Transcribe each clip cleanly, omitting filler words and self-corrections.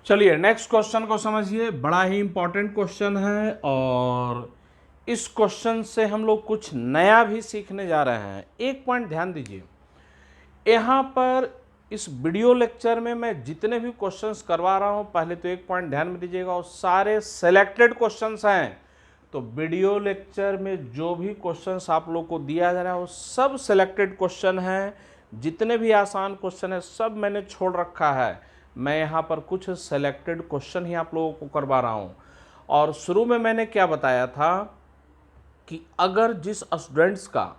चलिए next question को समझिए, बड़ा ही इंपॉर्टेंट क्वेश्चन है और इस क्वेश्चन से हम लोग कुछ नया भी सीखने जा रहे हैं। एक पॉइंट ध्यान दीजिए, यहाँ पर इस वीडियो लेक्चर में मैं जितने भी क्वेश्चंस करवा रहा हूँ, पहले तो एक पॉइंट ध्यान में दीजिएगा, और सारे सेलेक्टेड क्वेश्चंस हैं। तो वीडियो लेक्चर में जो भी क्वेश्चंस आप लोग को दिया जा रहा है वो सब सेलेक्टेड क्वेश्चन हैं। जितने भी आसान क्वेश्चन है सब मैंने छोड़ रखा है। मैं यहाँ पर कुछ सेलेक्टेड क्वेश्चन ही आप लोगों को करवा रहा हूँ। और शुरू में मैंने क्या बताया था कि अगर जिस स्टूडेंट्स का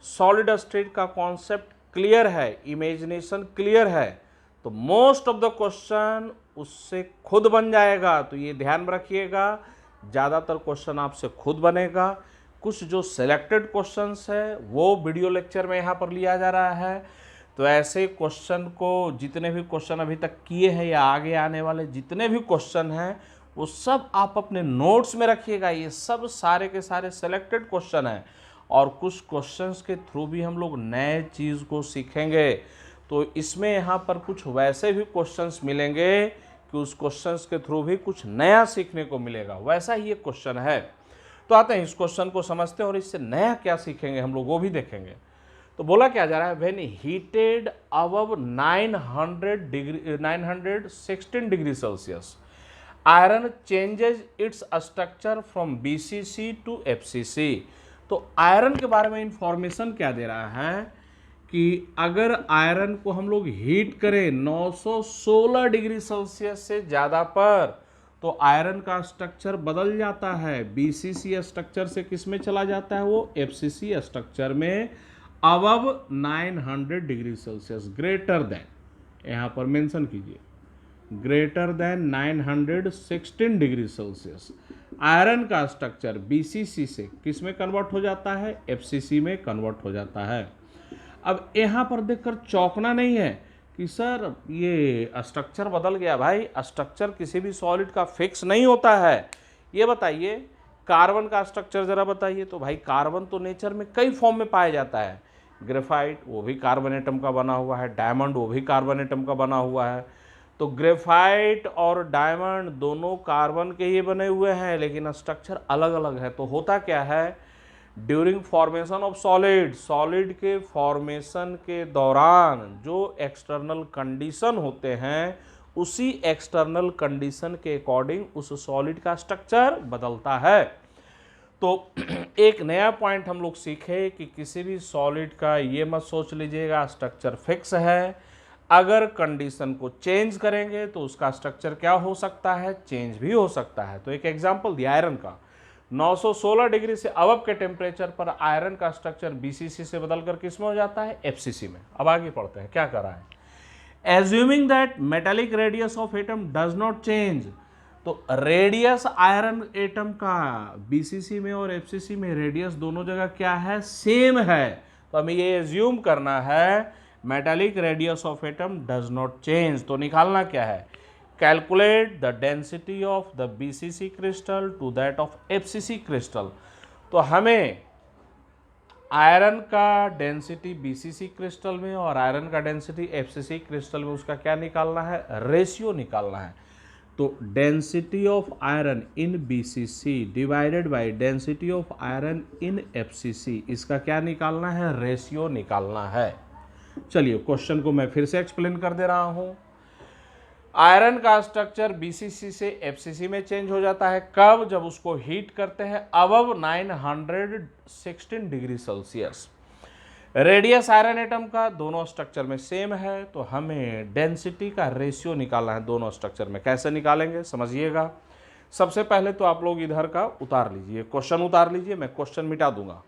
सॉलिड स्टेट का कॉन्सेप्ट क्लियर है, इमेजिनेशन क्लियर है, तो मोस्ट ऑफ द क्वेश्चन उससे खुद बन जाएगा। तो ये ध्यान में रखिएगा, ज़्यादातर क्वेश्चन आपसे खुद बनेगा। कुछ जो सिलेक्टेड क्वेश्चंस है वो वीडियो लेक्चर में यहाँ पर लिया जा रहा है। तो ऐसे क्वेश्चन को, जितने भी क्वेश्चन अभी तक किए हैं या आगे आने वाले जितने भी क्वेश्चन हैं वो सब आप अपने नोट्स में रखिएगा। ये सब सारे के सारे सेलेक्टेड क्वेश्चन हैं और कुछ क्वेश्चंस के थ्रू भी हम लोग नए चीज़ को सीखेंगे। तो इसमें यहाँ पर कुछ वैसे भी क्वेश्चंस मिलेंगे कि उस क्वेश्चंस के थ्रू भी कुछ नया सीखने को मिलेगा, वैसा ही एक क्वेश्चन है। तो आते हैं इस क्वेश्चन को समझते हैं और इससे नया क्या सीखेंगे हम लोग वो भी देखेंगे। तो बोला क्या जा रहा है, when heated above 916 degree Celsius iron changes its structure from BCC to FCC. तो आयरन के बारे में इंफॉर्मेशन क्या दे रहा है कि अगर आयरन को हम लोग हीट करें 916 डिग्री सेल्सियस से ज़्यादा पर, तो आयरन का स्ट्रक्चर बदल जाता है। बीसीसी स्ट्रक्चर से किस में चला जाता है, वो एफसीसी स्ट्रक्चर में above 900 degree Celsius, greater than, यहाँ पर मेंशन कीजिए, greater than 916 degree Celsius iron का स्ट्रक्चर बीसीसी से किस में कन्वर्ट हो जाता है, एफसीसी में कन्वर्ट हो जाता है। अब यहाँ पर देखकर चौंकना नहीं है कि सर ये स्ट्रक्चर बदल गया। भाई स्ट्रक्चर किसी भी सॉलिड का फिक्स नहीं होता है। ये बताइए कार्बन का स्ट्रक्चर ज़रा बताइए। तो भाई कार्बन तो नेचर में कई फॉर्म में पाया जाता है। ग्रेफाइट वो भी कार्बन एटम का बना हुआ है, डायमंड वो भी कार्बन एटम का बना हुआ है। तो ग्रेफाइट और डायमंड दोनों कार्बन के ही बने हुए हैं, लेकिन स्ट्रक्चर अलग अलग है। तो होता क्या है, during formation of solid, solid के फॉर्मेशन के दौरान जो एक्सटर्नल कंडीशन होते हैं उसी एक्सटर्नल कंडीशन के अकॉर्डिंग उस सॉलिड का स्ट्रक्चर बदलता है। तो एक नया पॉइंट हम लोग सीखे कि किसी भी सॉलिड का ये मत सोच लीजिएगा स्ट्रक्चर फिक्स है। अगर कंडीशन को चेंज करेंगे तो उसका स्ट्रक्चर क्या हो सकता है, चेंज भी हो सकता है। तो एक एग्जांपल दिया आयरन का, 916 डिग्री से अबव के टेम्परेचर पर आयरन का स्ट्रक्चर बीसीसी से बदलकर किस में हो जाता है, एफसीसी में। अब आगे पढ़ते हैं क्या कर रहा है। Assuming that metallic radius of atom does not change. तो रेडियस आयरन एटम का बीसीसी में और एफसीसी में रेडियस दोनों जगह क्या है, सेम है। तो हमें ये एज्यूम करना है metallic radius of atom does not change. तो निकालना क्या है, calculate the density of the BCC crystal to that of FCC crystal. तो हमें आयरन का डेंसिटी बीसीसी क्रिस्टल में और आयरन का डेंसिटी एफसीसी क्रिस्टल में उसका क्या निकालना है, रेशियो निकालना है। तो density of iron in BCC divided by density of iron in FCC, इसका क्या निकालना है, रेशियो निकालना है। चलिए क्वेश्चन को मैं फिर से एक्सप्लेन कर दे रहा हूं। आयरन का स्ट्रक्चर बीसीसी से एफसीसी में चेंज हो जाता है, कब, जब उसको हीट करते हैं above 916 degree Celsius. Radius iron atom का दोनों स्ट्रक्चर में सेम है, तो हमें डेंसिटी का रेशियो निकालना है दोनों स्ट्रक्चर में। कैसे निकालेंगे समझिएगा। सबसे पहले तो आप लोग इधर का उतार लीजिए, क्वेश्चन उतार लीजिए, मैं क्वेश्चन मिटा दूंगा।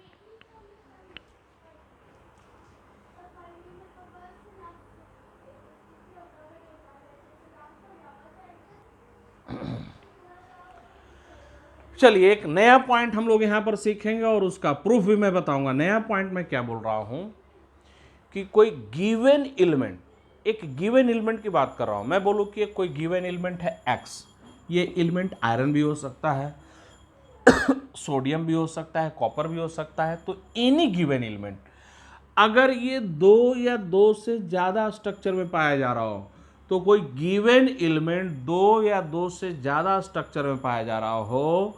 चलिए एक नया पॉइंट हम लोग यहां पर सीखेंगे और उसका प्रूफ भी मैं बताऊंगा। नया पॉइंट मैं क्या बोल रहा हूं कि कोई गिवन एलिमेंट, एक गिवन एलिमेंट की बात कर रहा हूं। मैं बोलूं कि कोई गिवन एलिमेंट है एक्स, ये एलिमेंट आयरन भी हो सकता है, सोडियम भी हो सकता है, कॉपर भी हो सकता है। तो एनी गिवन एलिमेंट अगर ये दो या दो से ज़्यादा स्ट्रक्चर में पाया जा रहा हो तो कोई गिवन एलिमेंट दो या दो से ज़्यादा स्ट्रक्चर में पाया जा रहा हो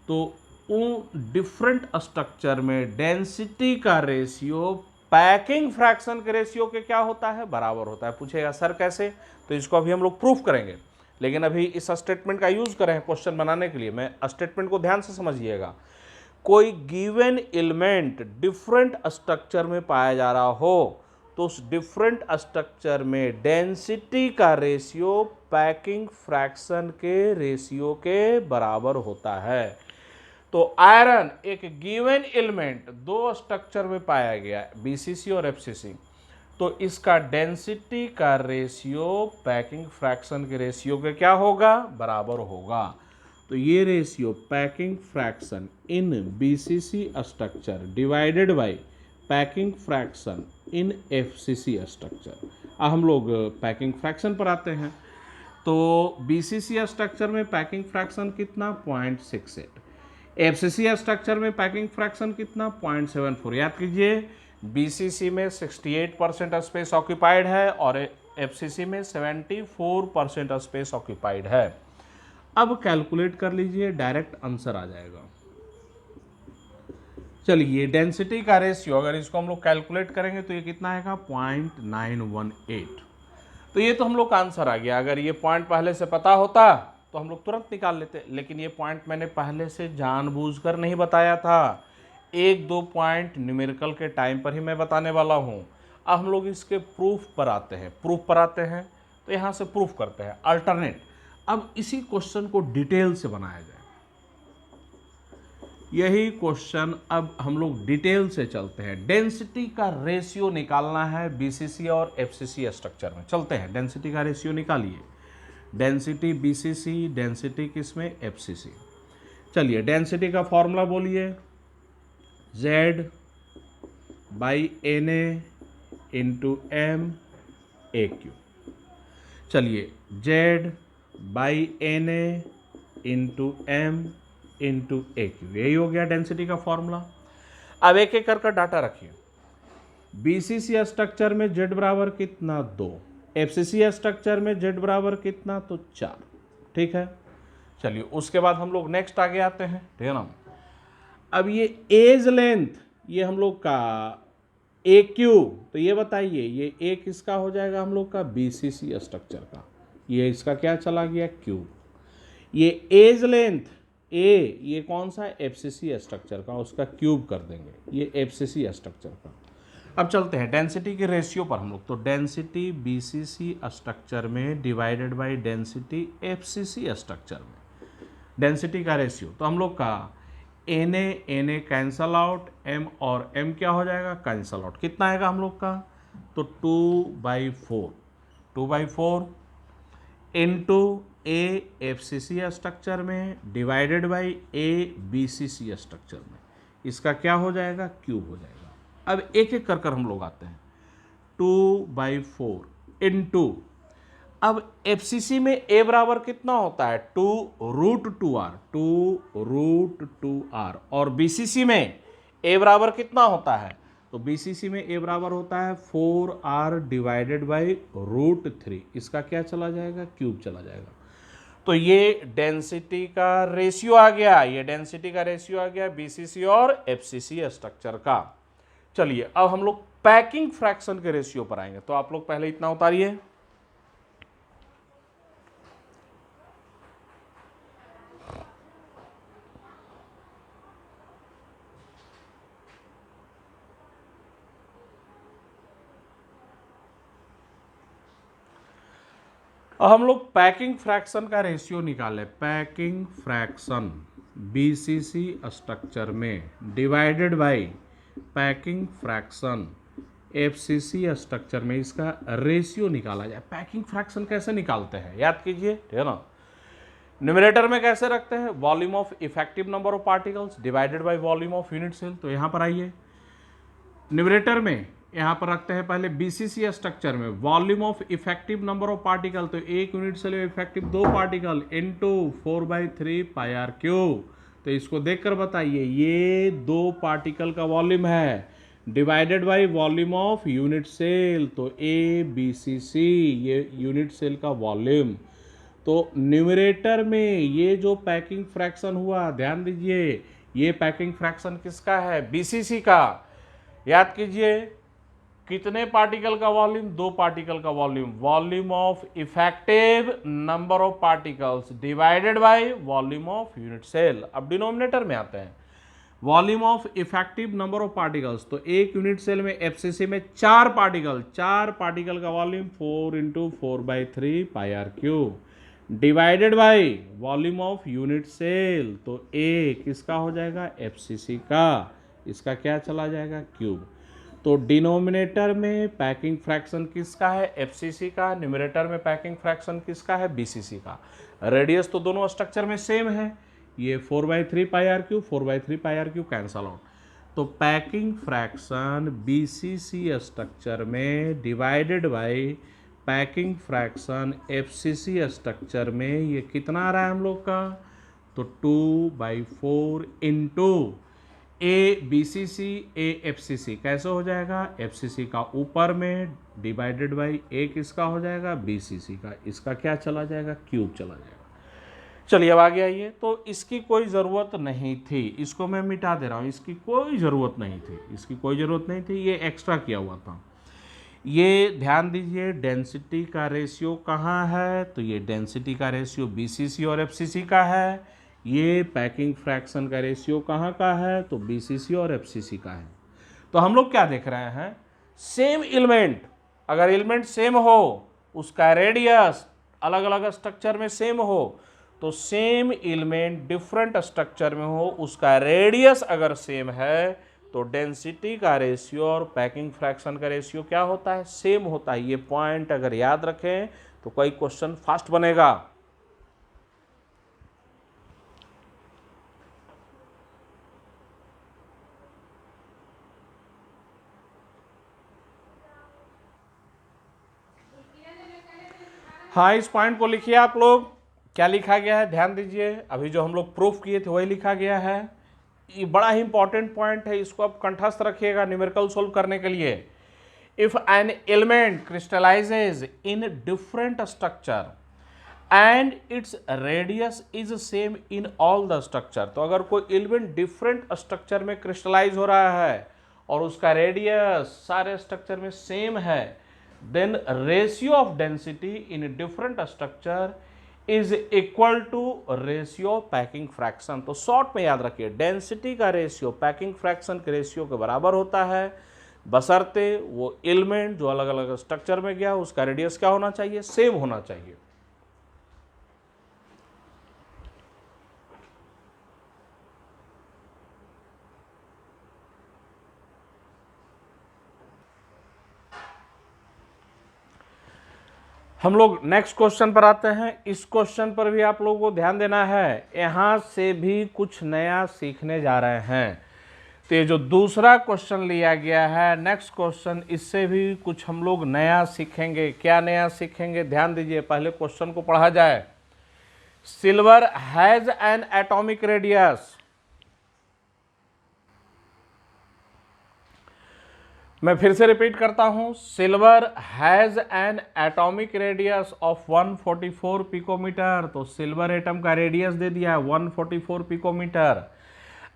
तो उन डिफरेंट स्ट्रक्चर में डेंसिटी का रेशियो पैकिंग फ्रैक्शन के रेशियो के क्या होता है, बराबर होता है। पूछेगा सर कैसे, तो इसको अभी हम लोग प्रूफ करेंगे, लेकिन अभी इस स्टेटमेंट का यूज करें क्वेश्चन बनाने के लिए। मैं स्टेटमेंट को ध्यान से समझिएगा। कोई गिवन एलिमेंट डिफरेंट स्ट्रक्चर में पाया जा रहा हो तो उस डिफरेंट स्ट्रक्चर में डेंसिटी का रेशियो पैकिंग फ्रैक्शन के रेशियो के बराबर होता है। तो आयरन एक गिवन एलिमेंट दो स्ट्रक्चर में पाया गया, बीसीसी और एफसीसी, तो इसका डेंसिटी का रेशियो पैकिंग फ्रैक्शन के रेशियो के क्या होगा, बराबर होगा। तो ये ratio packing fraction in BCC structure divided by packing fraction in FCC structure. अब हम लोग पैकिंग फ्रैक्शन पर आते हैं। तो बीसीसी स्ट्रक्चर में पैकिंग फ्रैक्शन कितना, 0.68। एफसीसी स्ट्रक्चर में पैकिंग फ्रैक्शन कितना, 0.74। याद कीजिए, बीसीसी में 68% स्पेस ऑक्यूपाइड है और एफसीसी में 74% स्पेस ऑक्यूपाइड है। अब कैलकुलेट कर लीजिए, डायरेक्ट आंसर आ जाएगा। चलिए, डेंसिटी का रेशियो अगर इसको हम लोग कैलकुलेट करेंगे तो ये कितना आएगा, 0.918। तो ये तो हम लोग का आंसर आ गया। अगर ये पॉइंट पहले से पता होता तो हम लोग तुरंत निकाल लेते, लेकिन ये पॉइंट मैंने पहले से जानबूझकर नहीं बताया था। एक दो पॉइंट न्यूमेरिकल के टाइम पर ही मैं बताने वाला हूँ। अब हम लोग इसके प्रूफ पर आते हैं। तो यहाँ से प्रूफ करते हैं अल्टरनेट। अब इसी क्वेश्चन को डिटेल से बनाया जाए, यही क्वेश्चन अब हम लोग डिटेल से चलते हैं। डेंसिटी का रेशियो निकालना है बीसीसी और एफसीसी स्ट्रक्चर में। चलते हैं, डेंसिटी का रेशियो निकालिए। डेंसिटी बीसीसी, डेंसिटी किसमें, एफसीसी। चलिए, डेंसिटी का फॉर्मूला बोलिए, Z by NA into M A cube. चलिए, Z by NA into M into A cube, यही हो गया डेंसिटी का फॉर्मूला। अब एक एक कर डाटा रखिए। बीसीसी स्ट्रक्चर में Z बराबर कितना, 2। एफसीसी स्ट्रक्चर में Z बराबर कितना, तो 4। ठीक है। चलिए, उसके बाद हम लोग नेक्स्ट आगे आते हैं, ठीक है ना। अब ये एज लेंथ, ये हम लोग का ए क्यू, तो ये बताइए ये ए किसका हो जाएगा, हम लोग का बीसीसी स्ट्रक्चर का। ये इसका क्या चला गया, क्यू। ये एज लेंथ ए, ये कौन सा, एफसीसी स्ट्रक्चर का, उसका क्यूब कर देंगे, ये एफसीसी स्ट्रक्चर का। अब चलते हैं डेंसिटी के रेशियो पर हम लोग। तो डेंसिटी बीसीसी स्ट्रक्चर में divided by density FCC structure में, डेंसिटी का रेशियो। तो हम लोग का NA कैंसल आउट, M और M क्या हो जाएगा, कैंसल आउट। कितना आएगा हम लोग का, तो 2/4 इंटू A एफसीसी स्ट्रक्चर में divided by A BCC structure में, इसका क्या हो जाएगा, क्यूब हो जाएगा। अब एक एक कर हम लोग आते हैं। 2/4 इंटू, अब एफसीसी में A बराबर कितना होता है, 2√2R, 2√2R, और बीसीसी में A बराबर कितना होता है, तो बीसीसी में A बराबर होता है 4R डिवाइडेड बाई √3, इसका क्या चला जाएगा, क्यूब चला जाएगा। तो ये डेंसिटी का रेशियो आ गया, ये डेंसिटी का रेशियो आ गया बीसीसी और एफसीसी स्ट्रक्चर का। चलिए, अब हम लोग पैकिंग फ्रैक्शन के रेशियो पर आएंगे। तो आप लोग पहले इतना उतारिए। अब हम लोग पैकिंग फ्रैक्शन का रेशियो निकाले। पैकिंग फ्रैक्शन बीसीसी स्ट्रक्चर में divided by packing fraction FCC structure में, इसका रेशियो निकाला जाए। पैकिंग फ्रैक्शन कैसे निकालते हैं, याद कीजिए, ठीक है ना। न्यूमरेटर में कैसे रखते हैं, volume of effective number of particles divided by volume of unit cell. तो यहाँ पर आइए, न्यूमरेटर में यहाँ पर रखते हैं पहले बीसीसी स्ट्रक्चर में volume of effective number of particle, तो एक यूनिट सेल में effective 2 particle into 4/3 πr cube. तो इसको देखकर बताइए, ये 2 पार्टिकल का वॉल्यूम है, divided by volume of unit cell, तो ABCC ये यूनिट सेल का वॉल्यूम। तो न्यूमरेटर में ये जो पैकिंग फ्रैक्शन हुआ, ध्यान दीजिए, ये पैकिंग फ्रैक्शन किसका है? BCC का। याद कीजिए कितने पार्टिकल का वॉल्यूम? 2 पार्टिकल का volume. Volume of effective number of particles divided by volume of unit cell. अब डिनोमिनेटर में आते हैं, volume of effective number of particles, तो एक यूनिट सेल में FCC में 4 पार्टिकल का volume 4 × 4/3 πr³ divided by volume of unit cell, तो A किसका हो जाएगा? FCC का। इसका क्या चला जाएगा? क्यूब। तो डिनोमिनेटर में पैकिंग फ्रैक्शन किसका है? FCC का। न्यूमरेटर में पैकिंग फ्रैक्शन किसका है? BCC का। रेडियस तो दोनों स्ट्रक्चर में सेम है, ये 4/3 πr³ 4/3 πr³ कैंसल आउट। तो पैकिंग फ्रैक्शन BCC स्ट्रक्चर में divided by packing fraction FCC structure में ये कितना आ रहा है हम लोग का? तो 2/4 इंटू ABCC AFCC कैसे हो जाएगा? FCC का ऊपर में डिवाइडेड बाई A किसका हो जाएगा? BCC का। इसका क्या चला जाएगा? क्यूब चला जाएगा। चलिए अब आगे आइए। तो इसकी कोई ज़रूरत नहीं थी, इसको मैं मिटा दे रहा हूँ, इसकी कोई ज़रूरत नहीं थी, इसकी कोई ज़रूरत नहीं थी, ये एक्स्ट्रा किया हुआ था। ये ध्यान दीजिए डेंसिटी का रेशियो कहाँ है? तो ये डेंसिटी का रेशियो BCC और FCC का है। ये पैकिंग फ्रैक्शन का रेशियो कहाँ का है? तो BCC और FCC का है। तो हम लोग क्या देख रहे हैं? सेम एलिमेंट, अगर एलिमेंट सेम हो, उसका रेडियस अलग अलग स्ट्रक्चर में सेम हो, तो सेम एलिमेंट डिफरेंट स्ट्रक्चर में हो, उसका रेडियस अगर सेम है, तो डेंसिटी का रेशियो और पैकिंग फ्रैक्शन का रेशियो क्या होता है? सेम होता है। ये पॉइंट अगर याद रखें तो कोई क्वेश्चन फास्ट बनेगा। हाँ, इस पॉइंट को लिखिए आप लोग। क्या लिखा गया है? ध्यान दीजिए, अभी जो हम लोग प्रूफ किए थे वही लिखा गया है। ये बड़ा ही इंपॉर्टेंट पॉइंट है, इसको आप कंठस्थ रखिएगा न्यूमेरिकल सोल्व करने के लिए। If an element crystallises in different structure and its radius is same in all the structure, तो अगर कोई एलिमेंट डिफरेंट स्ट्रक्चर में क्रिस्टलाइज हो रहा है और उसका रेडियस सारे स्ट्रक्चर में सेम है, then ratio of density in a different structure is equal to ratio of packing fraction। तो शॉर्ट में याद रखिए, डेंसिटी का रेशियो पैकिंग फ्रैक्शन के रेशियो के बराबर होता है, बशर्ते वो एलिमेंट जो अलग अलग स्ट्रक्चर में गया उसका रेडियस क्या होना चाहिए? सेम होना चाहिए। हम लोग नेक्स्ट क्वेश्चन पर आते हैं। इस क्वेश्चन पर भी आप लोगों को ध्यान देना है, यहाँ से भी कुछ नया सीखने जा रहे हैं। तो ये जो दूसरा क्वेश्चन लिया गया है, नेक्स्ट क्वेश्चन, इससे भी कुछ हम लोग नया सीखेंगे। क्या नया सीखेंगे? ध्यान दीजिए, पहले क्वेश्चन को पढ़ा जाए। Silver has an atomic radius, मैं फिर से रिपीट करता हूं, silver has an atomic radius of 144 picometre. तो सिल्वर एटम का रेडियस दे दिया है 144 picometre,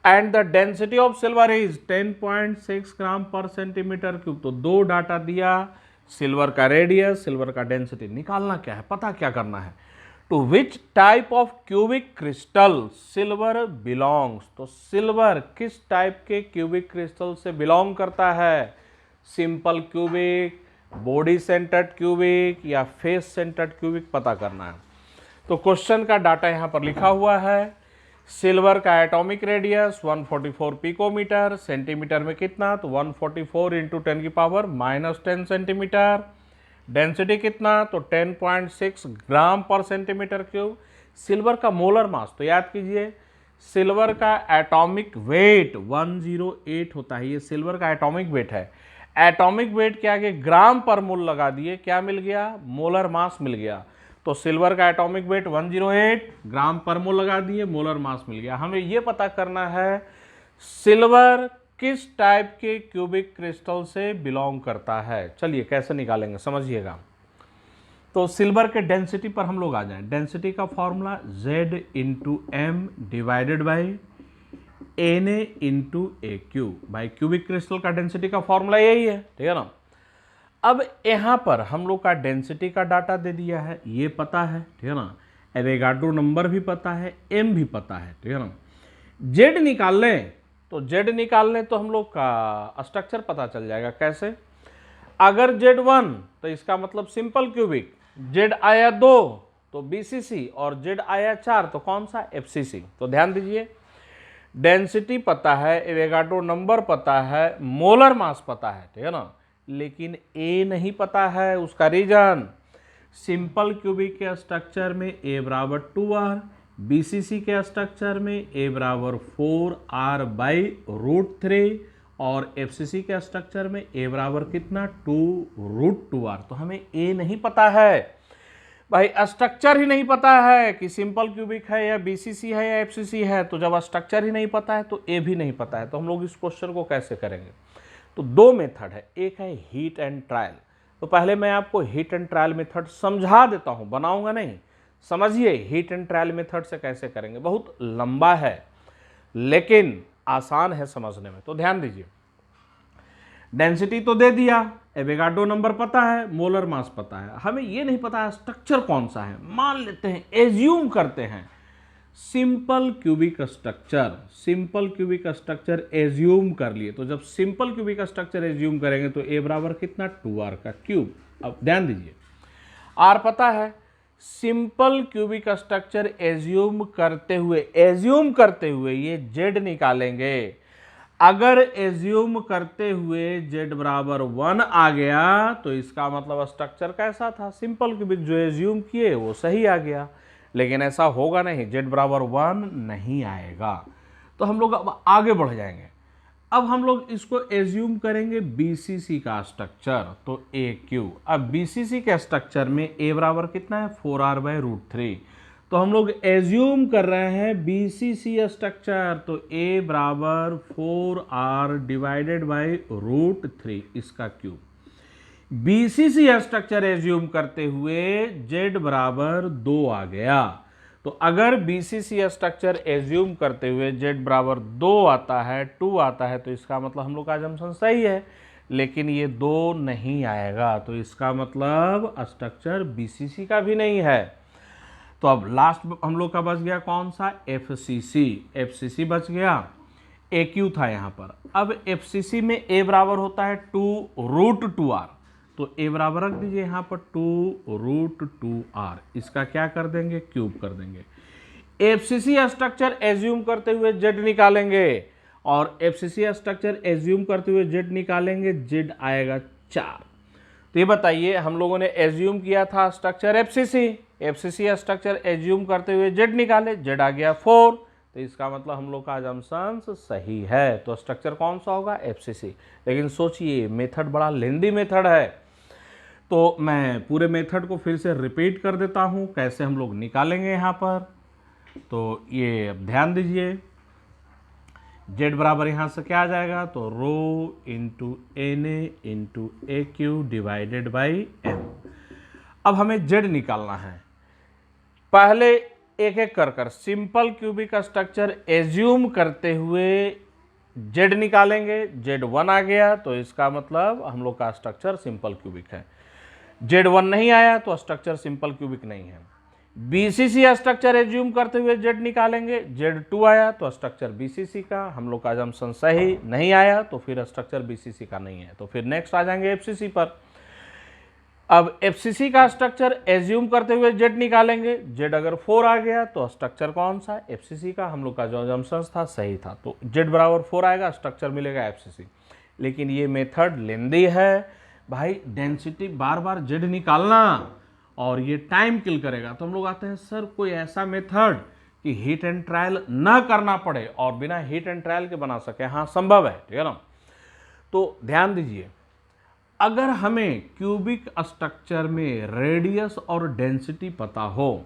and the density of silver is 10.6 gram per centimetre cube. तो दो डाटा दिया, सिल्वर का रेडियस, सिल्वर का डेंसिटी। निकालना क्या है, पता क्या करना है? To which type of cubic crystal silver belongs. तो सिल्वर किस टाइप के क्यूबिक क्रिस्टल से बिलोंग करता है? Simple cubic, body centred cubic या फेस सेंटर्ड क्यूबिक पता करना है। तो क्वेश्चन का डाटा यहाँ पर लिखा हुआ है। सिल्वर का एटॉमिक रेडियस 144 पिकोमीटर, सेंटीमीटर में कितना? तो 144 इंटू 10⁻⁻10 सेंटीमीटर। डेंसिटी कितना? तो 10.6 gram per centimetre cube. Silver का मोलर मास, तो याद कीजिए सिल्वर का एटॉमिक वेट 108 होता है। ये सिल्वर का एटॉमिक वेट है। एटॉमिक वेट के आगे ग्राम पर मोल लगा दिए, क्या मिल गया? मोलर मास मिल गया। तो सिल्वर का एटॉमिक वेट 108, ग्राम पर मोल लगा दिए, मोलर मास मिल गया। हमें यह पता करना है सिल्वर किस टाइप के क्यूबिक क्रिस्टल से बिलोंग करता है। चलिए कैसे निकालेंगे समझिएगा। तो सिल्वर के डेंसिटी पर हम लोग आ जाएं। डेंसिटी का formula Z/m divided by Na into A Q. भाई क्यूबिक क्रिस्टल का डेंसिटी का फॉर्मूला यही है, ठीक है ना। अब यहां पर हम लोग का डेंसिटी का डाटा दे दिया है, ये पता है, ठीक है ना। एवोगाड्रो नंबर भी पता है, m भी पता है, ठीक है ना। Z निकाल लें तो हम लोग का स्ट्रक्चर पता चल जाएगा। कैसे? अगर Z1 तो इसका मतलब सिंपल क्यूबिक, Z आया 2 तो BCC और Z आया 4 तो कौन सा? FCC। तो ध्यान दीजिए, डेंसिटी पता है, एवोगाड्रो नंबर पता है, मोलर मास पता है, ठीक है ना, लेकिन A नहीं पता है। उसका रीजन, सिंपल क्यूबिक के स्ट्रक्चर में A बराबर 2R, BCC के स्ट्रक्चर में A बराबर 4R/√3 और FCC के स्ट्रक्चर में A बराबर कितना? 2√2R। तो हमें A नहीं पता है भाई, स्ट्रक्चर ही नहीं पता है कि सिंपल क्यूबिक है या BCC है या FCC है। तो जब स्ट्रक्चर ही नहीं पता है तो A भी नहीं पता है। तो हम लोग इस क्वेश्चन को कैसे करेंगे? तो दो मेथड है, एक है हीट एंड ट्रायल। तो पहले मैं आपको हीट एंड ट्रायल मेथड समझा देता हूं, बनाऊंगा नहीं। समझिए हीट एंड ट्रायल मेथड से कैसे करेंगे। बहुत लंबा है लेकिन आसान है समझने में। तो ध्यान दीजिए, डेंसिटी तो दे दिया, एवोगाड्रो नंबर पता है, मोलर मास पता है, हमें ये नहीं पता स्ट्रक्चर कौन सा है। मान लेते हैं, एज्यूम करते हैं सिंपल क्यूबिक स्ट्रक्चर एज्यूम कर लिए। तो जब सिंपल क्यूबिक स्ट्रक्चर एज्यूम करेंगे तो ए बराबर कितना? 2R का क्यूब। अब ध्यान दीजिए, R पता है, सिंपल क्यूबिक स्ट्रक्चर एज्यूम करते हुए ये Z निकालेंगे। अगर एज्यूम करते हुए Z बराबर 1 आ गया तो इसका मतलब स्ट्रक्चर कैसा था? Simple cubic. जो एज्यूम किए वो सही आ गया, लेकिन ऐसा होगा नहीं, Z बराबर 1 नहीं आएगा। तो हम लोग अब आगे बढ़ जाएंगे। अब हम लोग इसको एज्यूम करेंगे BCC का स्ट्रक्चर, तो AQ। अब BCC के स्ट्रक्चर में A बराबर कितना है? 4R/√3। तो हम लोग एज्यूम कर रहे हैं BCC स्ट्रक्चर, तो A बराबर 4R डिवाइडेड बाई √3 इसका क्यूब। BCC स्ट्रक्चर एज्यूम करते हुए Z बराबर 2 आ गया। तो अगर BCC स्ट्रक्चर एज्यूम करते हुए Z बराबर 2 आता है, 2 आता है, तो इसका मतलब हम लोग का जम्पशन सही है, लेकिन ये 2 नहीं आएगा। तो इसका मतलब स्ट्रक्चर BCC का भी नहीं है। तो अब लास्ट हम लोग का बच गया कौन सा? FCC बच गया, AQ था यहाँ पर। अब FCC में A बराबर होता है 2√2R, तो A बराबर रख दीजिए यहाँ पर 2√2R। इसका क्या कर देंगे? क्यूब कर देंगे। FCC स्ट्रक्चर एज्यूम करते हुए Z निकालेंगे, और FCC स्ट्रक्चर एज्यूम करते हुए Z निकालेंगे, Z आएगा 4। तो ये बताइए, हम लोगों ने एज्यूम किया था स्ट्रक्चर FCC स्ट्रक्चर एज्यूम करते हुए Z निकाले, Z आ गया 4। तो इसका मतलब हम लोग का जम्पशन सही है। तो स्ट्रक्चर कौन सा होगा? FCC। लेकिन सोचिए, मेथड बड़ा लेंदी मेथड है, तो मैं पूरे मेथड को फिर से रिपीट कर देता हूं कैसे हम लोग निकालेंगे यहाँ पर। तो ये अब ध्यान दीजिए, Z बराबर यहाँ से क्या आ जाएगा? तो ρ/Na/AQ डिवाइडेड बाई M। अब हमें Z निकालना है। पहले एक एक कर सिंपल क्यूबिक स्ट्रक्चर एज्यूम करते हुए Z निकालेंगे। Z1 आ गया तो इसका मतलब हम लोग का स्ट्रक्चर सिंपल क्यूबिक है। Z1 नहीं आया तो स्ट्रक्चर सिंपल क्यूबिक नहीं है। BCC स्ट्रक्चर एज्यूम करते हुए Z निकालेंगे। Z2 आया तो स्ट्रक्चर BCC का, हम लोग का जम्पशन सही। नहीं आया तो फिर स्ट्रक्चर BCC का नहीं है। तो फिर नेक्स्ट आ जाएंगे FCC पर। अब FCC का स्ट्रक्चर एज्यूम करते हुए Z निकालेंगे। Z अगर 4 आ गया तो स्ट्रक्चर कौन सा? FCC का, हम लोग का जो जम्पशन था सही था। तो Z बराबर 4 आएगा, स्ट्रक्चर मिलेगा FCC। लेकिन ये मेथड लेंदी है भाई, डेंसिटी बार बार Z निकालना और ये टाइम किल करेगा। तो हम लोग आते हैं, सर कोई ऐसा मेथड कि हीट एंड ट्रायल ना करना पड़े और बिना हीट एंड ट्रायल के बना सके। हाँ संभव है, ठीक है ना। तो ध्यान दीजिए, अगर हमें क्यूबिक स्ट्रक्चर में रेडियस और डेंसिटी पता हो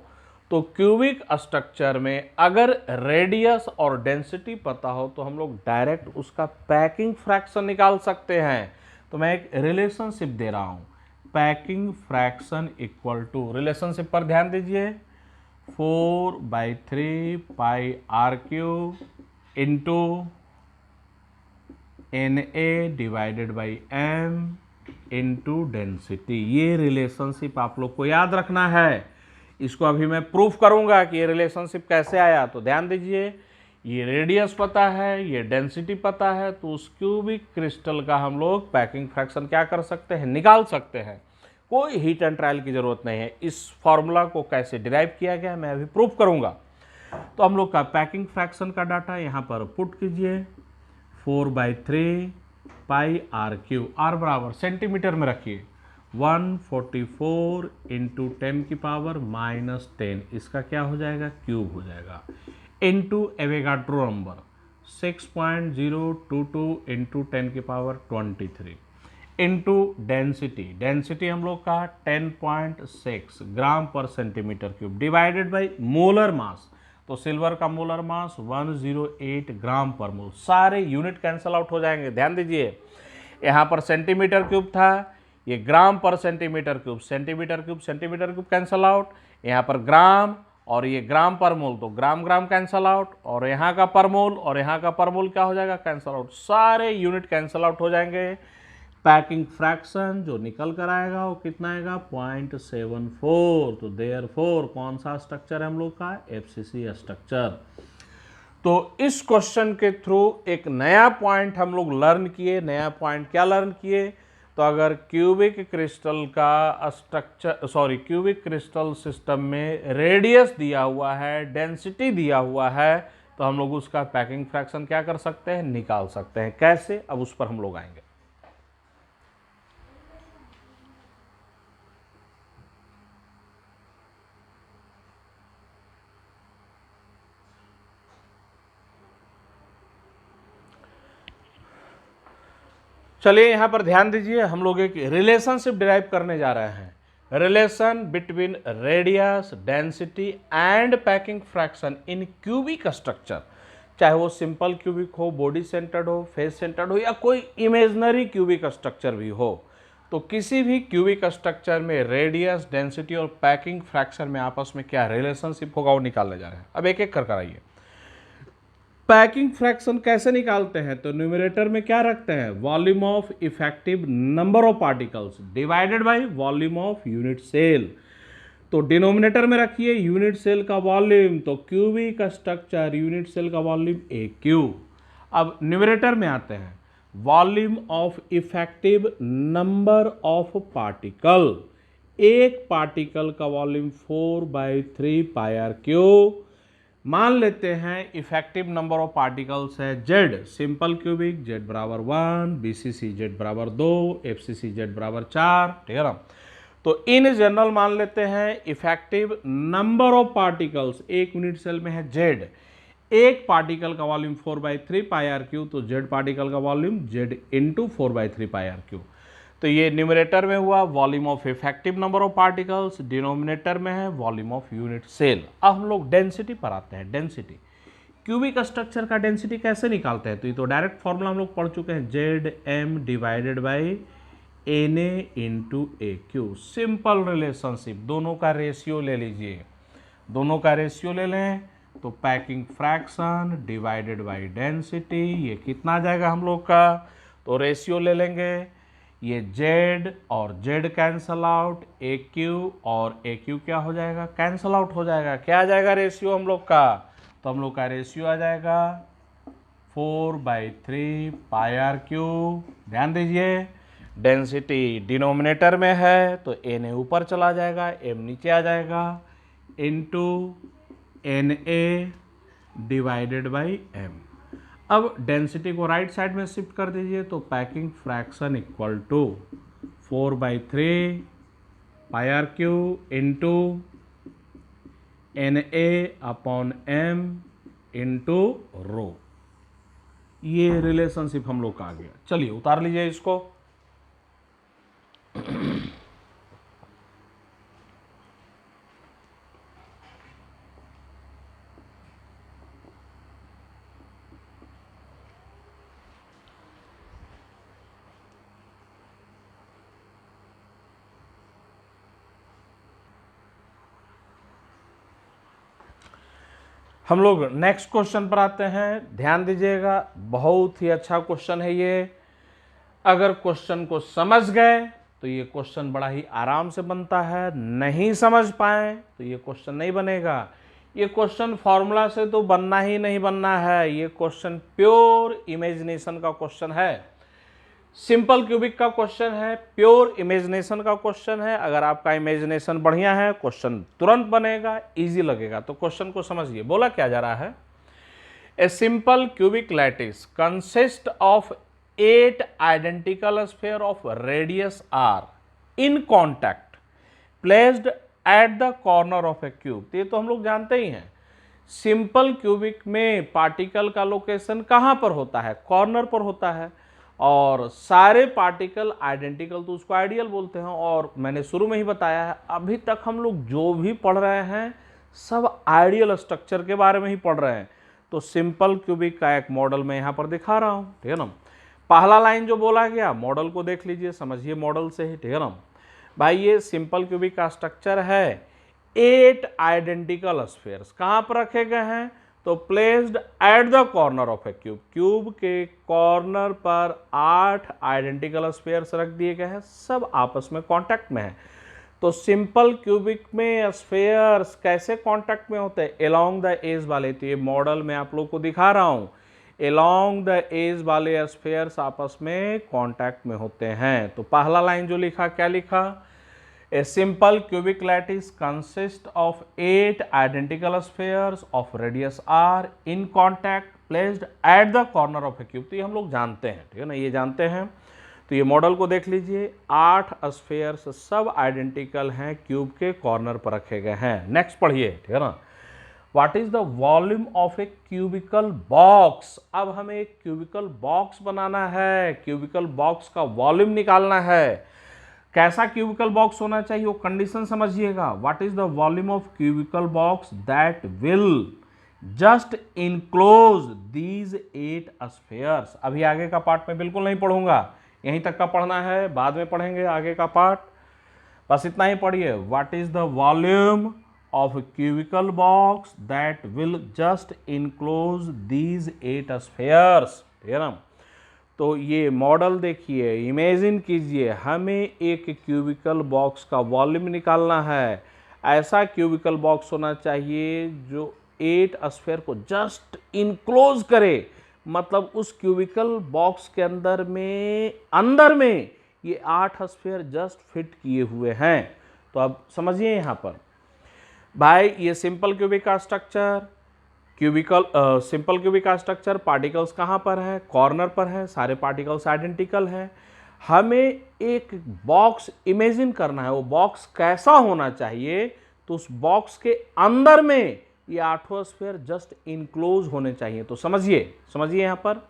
तो तो क्यूबिक स्ट्रक्चर में अगर रेडियस और डेंसिटी पता हो तो हम लोग डायरेक्ट उसका पैकिंग फ्रैक्शन निकाल सकते हैं। तो मैं एक रिलेशनशिप दे रहा हूं, packing fraction equal to, relationship पर ध्यान दीजिए, 4/3 pi are cube into Na divided by m into density. ये रिलेशनशिप आप लोग को याद रखना है। इसको अभी मैं प्रूफ करूंगा कि ये रिलेशनशिप कैसे आया। तो ध्यान दीजिए, ये रेडियस पता है, ये डेंसिटी पता है, तो उस क्यूबिक क्रिस्टल का हम लोग पैकिंग फ्रैक्शन क्या कर सकते हैं, निकाल सकते हैं। कोई हीट एंड ट्रायल की जरूरत नहीं है। इस फॉर्मूला को कैसे डिराइव किया गया मैं अभी प्रूफ करूंगा। तो हम लोग का पैकिंग फ्रैक्शन का डाटा यहाँ पर पुट कीजिए, 4/3 पाई आर क्यू, आर बराबर सेंटीमीटर में रखिए 144 इंटू 10 की पावर -10, इसका क्या हो जाएगा, क्यूब हो जाएगा, इंटू एवोगाड्रो नंबर 6.022 इंटू 10 की पावर 23 इंटू डेंसिटी, डेंसिटी हम लोग का 10.6 gram per centimetre cube divided by molar mass. तो सिल्वर का मोलर मास 108 ग्राम पर मोल। सारे यूनिट कैंसल आउट हो जाएंगे। ध्यान दीजिए, यहाँ पर सेंटीमीटर क्यूब था, ये ग्राम per centimetre cube, centimetre cube centimetre cube cancel out, यहाँ पर ग्राम और ये ग्राम पर मोल, तो ग्राम ग्राम कैंसल आउट, और यहाँ का पर मोल और यहाँ का पर मोल क्या हो जाएगा, कैंसल आउट। सारे यूनिट कैंसल आउट हो जाएंगे। पैकिंग फ्रैक्शन जो निकल कर आएगा वो कितना आएगा, 0.74। तो देयरफॉर कौन सा स्ट्रक्चर है हम लोग का, एफसीसी स्ट्रक्चर। तो इस क्वेश्चन के थ्रू एक नया पॉइंट हम लोग लर्न किए। नया पॉइंट क्या लर्न किए, तो अगर क्यूबिक क्रिस्टल का स्ट्रक्चर क्यूबिक क्रिस्टल सिस्टम में रेडियस दिया हुआ है, डेंसिटी दिया हुआ है, तो हम लोग उसका पैकिंग फ्रैक्शन क्या कर सकते हैं, निकाल सकते हैं। कैसे, अब उस पर हम लोग आएंगे। चलिए यहाँ पर ध्यान दीजिए, हम लोग एक रिलेशनशिप डिराइव करने जा रहे हैं। Relation between radius, density and packing fraction in cubic structure, चाहे वो सिंपल क्यूबिक हो, बॉडी सेंटर्ड हो, फेस सेंटर्ड हो, या कोई इमेजनरी क्यूबिक स्ट्रक्चर भी हो। तो किसी भी क्यूबिक स्ट्रक्चर में रेडियस, डेंसिटी और पैकिंग फ्रैक्शन में आपस में क्या रिलेशनशिप होगा वो निकालने जा रहे हैं। अब एक एक कर आइए। पैकिंग फ्रैक्शन कैसे निकालते हैं, तो न्यूमरेटर में क्या रखते हैं, volume of effective number of particles divided by volume of unit cell. तो डिनोमिनेटर में रखिए यूनिट सेल का वॉल्यूम, तो क्यूबिक स्ट्रक्चर यूनिट सेल का वॉल्यूम ए क्यूब। अब न्यूमरेटर में आते हैं, volume of effective number of particle, एक पार्टिकल का वॉल्यूम 4/3 पाई आर क्यूब। मान लेते हैं इफेक्टिव नंबर ऑफ पार्टिकल्स है जेड, सिंपल क्यूबिक जेड बराबर 1, बीसीसी जेड बराबर 2, एफसीसी जेड बराबर 4, ठीक है ना। तो इन जनरल मान लेते हैं इफेक्टिव नंबर ऑफ पार्टिकल्स, एक यूनिट सेल में है जेड, एक पार्टिकल का वॉल्यूम 4/3 पाई आर क्यूब, तो जेड पार्टिकल का volume Z into 4/3 pi are cube. तो ये न्यूमरेटर में हुआ volume of effective number of particles, denominator में है वॉल्यूम ऑफ यूनिट सेल। अब हम लोग डेंसिटी पर आते हैं। डेंसिटी, क्यूबिक स्ट्रक्चर का डेंसिटी कैसे निकालते हैं, तो ये तो डायरेक्ट फॉर्मूला हम लोग पढ़ चुके हैं, Z M divided by N A into A cube. Simple relationship, दोनों का रेशियो ले लीजिए, दोनों का रेशियो ले लें तो packing fraction divided by density, ये कितना आ जाएगा हम लोग का, तो रेशियो ले लेंगे, ये Z और Z कैंसल आउट, ए क्यू और ए क्यू क्या हो जाएगा, कैंसल आउट हो जाएगा। क्या आ जाएगा रेशियो हम लोग का, तो हम लोग का रेशियो आ जाएगा 4/3 पाई आर क्यूब। ध्यान दीजिए, डेंसिटी डिनोमिनेटर में है तो Na ऊपर चला जाएगा, M नीचे आ जाएगा, into Na divided by M। अब डेंसिटी को राइट साइड में शिफ्ट कर दीजिए, तो packing fraction equal to 4/3 pi are cube into Na/m into rho. ये रिलेशनशिप हम लोग का आ गया। चलिए उतार लीजिए इसको। हम लोग नेक्स्ट क्वेश्चन पर आते हैं। ध्यान दीजिएगा, बहुत ही अच्छा क्वेश्चन है ये। अगर क्वेश्चन को समझ गए तो ये क्वेश्चन बड़ा ही आराम से बनता है, नहीं समझ पाए तो ये क्वेश्चन नहीं बनेगा। ये क्वेश्चन फॉर्मूला से तो बनना ही नहीं बनना है, ये क्वेश्चन प्योर इमेजिनेशन का क्वेश्चन है, सिंपल क्यूबिक का क्वेश्चन है, प्योर इमेजिनेशन का क्वेश्चन है। अगर आपका इमेजिनेशन बढ़िया है क्वेश्चन तुरंत बनेगा, इजी लगेगा। तो क्वेश्चन को समझिए, बोला क्या जा रहा है, a simple cubic lattice consist of 8 identical sphere of radius R in contact placed at the corner of a cube. ये तो हम लोग जानते ही हैं, सिंपल क्यूबिक में पार्टिकल का लोकेशन कहाँ पर होता है, कॉर्नर पर होता है, और सारे पार्टिकल आइडेंटिकल तो उसको आइडियल बोलते हैं। और मैंने शुरू में ही बताया है, अभी तक हम लोग जो भी पढ़ रहे हैं सब आइडियल स्ट्रक्चर के बारे में ही पढ़ रहे हैं। तो सिंपल क्यूबिक का एक मॉडल मैं यहाँ पर दिखा रहा हूँ, ठीक है ना। पहला लाइन जो बोला गया मॉडल को देख लीजिए, समझिए मॉडल से ही, ठीक है ना भाई। ये सिंपल क्यूबिक का स्ट्रक्चर है, 8 आइडेंटिकल स्फीयर्स कहाँ पर रखे गए हैं, तो placed at the corner of a cube, cube के कॉर्नर पर 8 आइडेंटिकल स्फीयर्स रख दिए गए हैं, सब आपस में कांटेक्ट में है। तो सिंपल क्यूबिक में स्फीयर्स कैसे कांटेक्ट में होते हैं, अलोंग द एज वाले। तो ये मॉडल मैं आप लोग को दिखा रहा हूं, अलोंग द एज वाले स्फीयर्स आपस में कांटेक्ट में होते हैं। तो पहला लाइन जो लिखा, क्या लिखा, A simple cubic lattice consists of 8 identical spheres of radius r in contact placed at the corner of a cube। तो ये हम लोग जानते हैं, ठीक है ना, ये जानते हैं। तो ये मॉडल को देख लीजिए, 8 स्फीयर्स सब आइडेंटिकल हैं, क्यूब के कॉर्नर पर रखे गए हैं। नेक्स्ट पढ़िए, ठीक है ना, what is the volume of A cubical box. अब हमें एक क्यूबिकल बॉक्स बनाना है, क्यूबिकल बॉक्स का वॉल्यूम निकालना है। कैसा क्यूबिकल बॉक्स होना चाहिए वो कंडीशन समझिएगा। What is the volume of cubical box that will just enclose these 8 spheres. अभी आगे का पार्ट में बिल्कुल नहीं पढ़ूंगा, यहीं तक का पढ़ना है, बाद में पढ़ेंगे आगे का पार्ट, बस इतना ही पढ़िए। What is the volume of cubical box that will just enclose these 8 spheres, ठीक है ना। तो ये मॉडल देखिए, इमेजिन कीजिए, हमें एक क्यूबिकल बॉक्स का वॉल्यूम निकालना है। ऐसा क्यूबिकल बॉक्स होना चाहिए जो 8 स्फीयर को जस्ट इनक्लोज करे, मतलब उस क्यूबिकल बॉक्स के अंदर में ये 8 स्फीयर जस्ट फिट किए हुए हैं। तो अब समझिए यहाँ पर भाई, ये सिंपल क्यूबिक का स्ट्रक्चर, सिंपल क्यूबिक का स्ट्रक्चर, पार्टिकल्स कहाँ पर है, कॉर्नर पर है, सारे पार्टिकल्स आइडेंटिकल हैं। हमें एक बॉक्स इमेजिन करना है, वो बॉक्स कैसा होना चाहिए, तो उस बॉक्स के अंदर में ये 8 स्फीयर जस्ट इनक्लोज होने चाहिए। तो समझिए यहाँ पर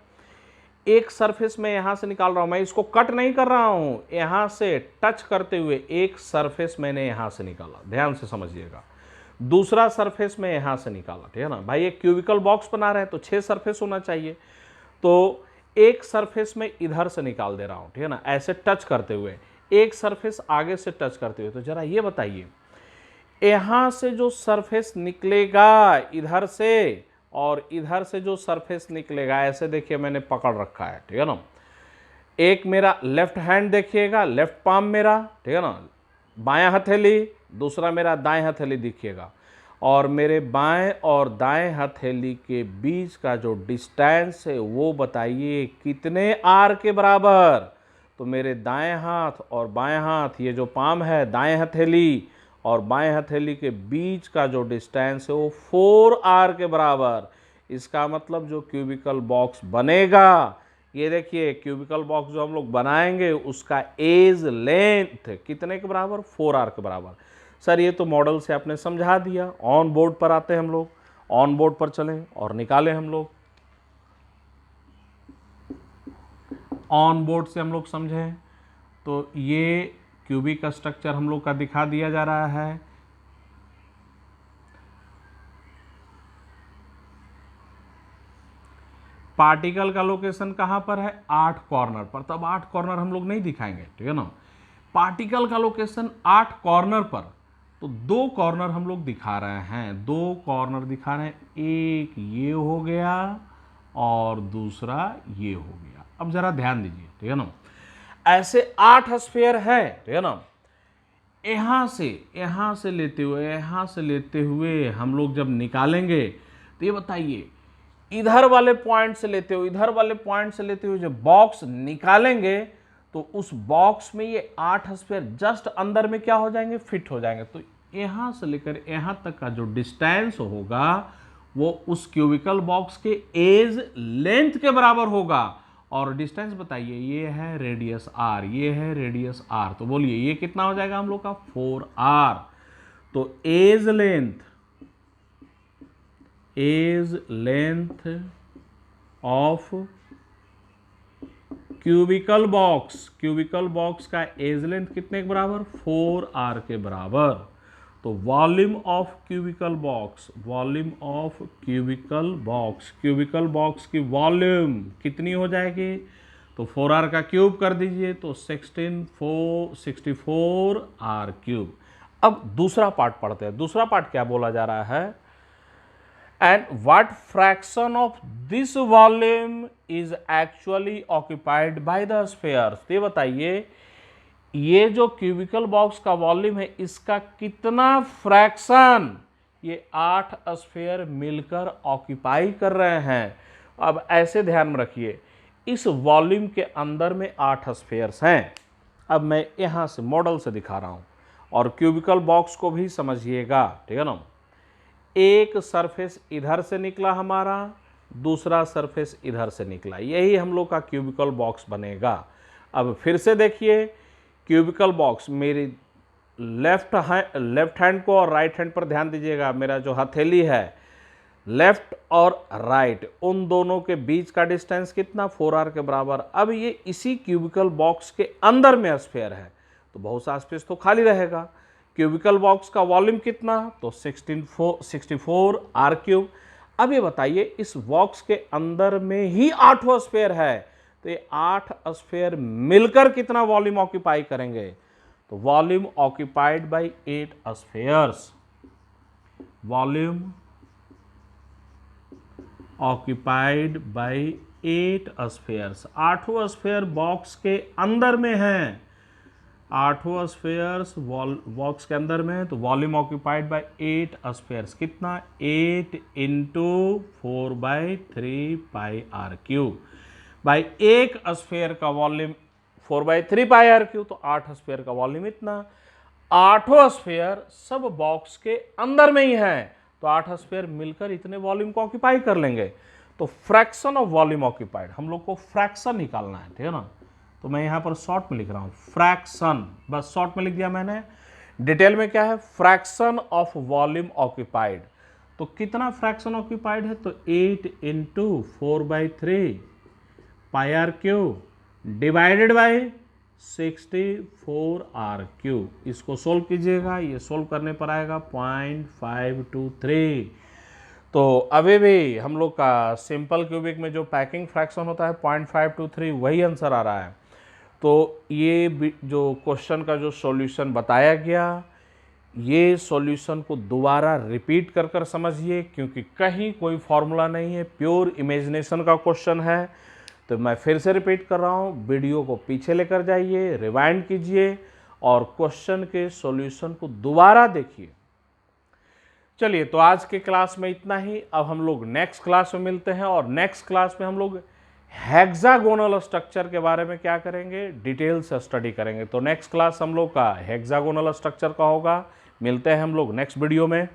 एक सरफेस में यहाँ से निकाल रहा हूँ, मैं इसको कट नहीं कर रहा हूँ, यहाँ से टच करते हुए एक सरफेस मैंने यहाँ से निकाला, ध्यान से समझिएगा। दूसरा सरफेस में यहाँ से निकाला, ठीक है ना भाई। एक क्यूबिकल बॉक्स बना रहे हैं तो 6 सरफेस होना चाहिए, तो एक सरफेस में इधर से निकाल दे रहा हूँ, ठीक है ना, ऐसे टच करते हुए, एक सरफेस आगे से टच करते हुए। तो जरा ये बताइए, यहाँ से जो सरफेस निकलेगा इधर से, और इधर से जो सरफेस निकलेगा, ऐसे देखिए मैंने पकड़ रखा है, ठीक है ना। एक मेरा लेफ्ट हैंड देखिएगा, लेफ्ट पाम मेरा, ठीक है ना, बायां हथेली, दूसरा मेरा दाएं हथेली दिखिएगा, और मेरे बाएं और दाएं हथेली के बीच का जो डिस्टेंस है वो बताइए कितने आर के बराबर। तो मेरे दाएं हाथ और बाएं हाथ, ये जो पाम है, दाएं हथेली और बाएं हथेली के बीच का जो डिस्टेंस है वो 4r के बराबर। इसका मतलब जो क्यूबिकल बॉक्स बनेगा, ये देखिए क्यूबिकल बॉक्स जो हम लोग बनाएंगे उसका एज लेंथ कितने के बराबर, 4r के बराबर। सर ये तो मॉडल से आपने समझा दिया। ऑन बोर्ड पर आते हैं हम लोग, ऑन बोर्ड पर चलें और निकालें हम लोग। ऑन बोर्ड से हम लोग समझें तो ये क्यूबिक का स्ट्रक्चर हम लोग का दिखा दिया जा रहा है। पार्टिकल का लोकेशन कहाँ पर है, 8 कॉर्नर पर। तब 8 कॉर्नर हम लोग नहीं दिखाएंगे, ठीक है ना। पार्टिकल का लोकेशन 8 कॉर्नर पर, तो दो कॉर्नर हम लोग दिखा रहे हैं, दो कॉर्नर दिखा रहे हैं, एक ये हो गया और दूसरा ये हो गया। अब जरा ध्यान दीजिए, ठीक है ना, ऐसे 8 स्फीयर है, ठीक है ना। यहां से लेते हुए हम लोग जब निकालेंगे तो ये बताइए, इधर वाले पॉइंट से लेते हुए जब बॉक्स निकालेंगे तो उस बॉक्स में ये 8 स्फीयर जस्ट अंदर में क्या हो जाएंगे, फिट हो जाएंगे। तो यहां से लेकर यहां तक का जो डिस्टेंस होगा वो उस क्यूबिकल बॉक्स के एज लेंथ के बराबर होगा। और डिस्टेंस बताइए, ये है रेडियस r, ये है रेडियस r, तो बोलिए ये कितना हो जाएगा हम लोग का 4r। तो edge length of cubical box का एज लेंथ कितने के बराबर, 4r के बराबर। तो वॉल्यूम ऑफ क्यूबिकल बॉक्स की वॉल्यूम कितनी हो जाएगी, तो 4r का क्यूब कर दीजिए तो 64r क्यूब। अब दूसरा पार्ट पढ़ते हैं। दूसरा पार्ट क्या बोला जा रहा है, and what fraction of this volume is actually occupied by the spheres. ये बताइए, ये जो क्यूबिकल बॉक्स का वॉल्यूम है इसका कितना फ्रैक्शन ये 8 स्फीयर मिलकर ऑक्यूपाई कर रहे हैं। अब ऐसे ध्यान में रखिए, इस वॉल्यूम के अंदर में 8 स्फीयर्स हैं। अब मैं यहां से मॉडल से दिखा रहा हूं और क्यूबिकल बॉक्स को भी समझिएगा, ठीक है ना। एक सरफेस इधर से निकला हमारा, दूसरा सरफेस इधर से निकला, यही हम लोग का क्यूबिकल बॉक्स बनेगा। अब फिर से देखिए, क्यूबिकल बॉक्स मेरी लेफ्ट हैंड को और राइट हैंड पर ध्यान दीजिएगा। मेरा जो हथेली है, लेफ्ट और राइट, उन दोनों के बीच का डिस्टेंस कितना, 4r के बराबर। अब ये इसी क्यूबिकल बॉक्स के अंदर में स्फीयर है तो बहुत सा स्पेस तो खाली रहेगा। क्यूबिकल बॉक्स का वॉल्यूम कितना, तो 64r क्यूब। अब ये बताइए, इस बॉक्स के अंदर में ही 8 स्फीयर है तो ये 8 स्फीयर मिलकर कितना वॉल्यूम ऑक्यूपाई करेंगे, तो volume occupied by 8 spheres, volume occupied by 8 spheres. 8 sphere box के अंदर में हैं, 8 स्फीयर्स बॉक्स के अंदर में है तो वॉल्यूम ऑक्यूपाइड बाय 8 स्फीयर्स कितना, 8 इंटू 4/3 पाई r क्यूब। भाई एक स्फीयर का वॉल्यूम 4/3 पाई r क्यूब, तो 8 स्फीयर का वॉल्यूम इतना। 8 स्फीयर सब बॉक्स के अंदर में ही हैं तो 8 स्फीयर मिलकर इतने वॉल्यूम को ऑक्यूपाई कर लेंगे। तो फ्रैक्शन ऑफ वॉल्यूम ऑक्यूपाइड हम लोग को फ्रैक्शन निकालना है, ठीक है ना। तो मैं यहां पर शॉर्ट में लिख रहा हूं फ्रैक्शन, बस शॉर्ट में लिख दिया मैंने। डिटेल में क्या है, फ्रैक्शन ऑफ वॉल्यूम ऑक्यूपाइड। तो कितना फ्रैक्शन ऑक्यूपाइड है, तो 8 into 4/3 pi r cube divided by 64r cube. इसको सोल्व कीजिएगा, ये सोल्व करने पर आएगा 0.523। तो अभी भी हम लोग का सिंपल क्यूबिक में जो पैकिंग फ्रैक्शन होता है 0.523 वही आंसर आ रहा है। तो ये जो क्वेश्चन का जो सॉल्यूशन बताया गया, ये सॉल्यूशन को दोबारा रिपीट कर कर समझिए क्योंकि कहीं कोई फॉर्मूला नहीं है, प्योर इमेजिनेशन का क्वेश्चन है। तो मैं फिर से रिपीट कर रहा हूँ, वीडियो को पीछे लेकर जाइए, रिवाइंड कीजिए और क्वेश्चन के सॉल्यूशन को दोबारा देखिए। चलिए, तो आज के क्लास में इतना ही। अब हम लोग नेक्स्ट क्लास में मिलते हैं और नेक्स्ट क्लास में हम लोग हेक्सागोनल स्ट्रक्चर के बारे में क्या करेंगे, डिटेल से स्टडी करेंगे। तो नेक्स्ट क्लास हम लोग का हेक्सागोनल स्ट्रक्चर का होगा। मिलते हैं हम लोग नेक्स्ट वीडियो में।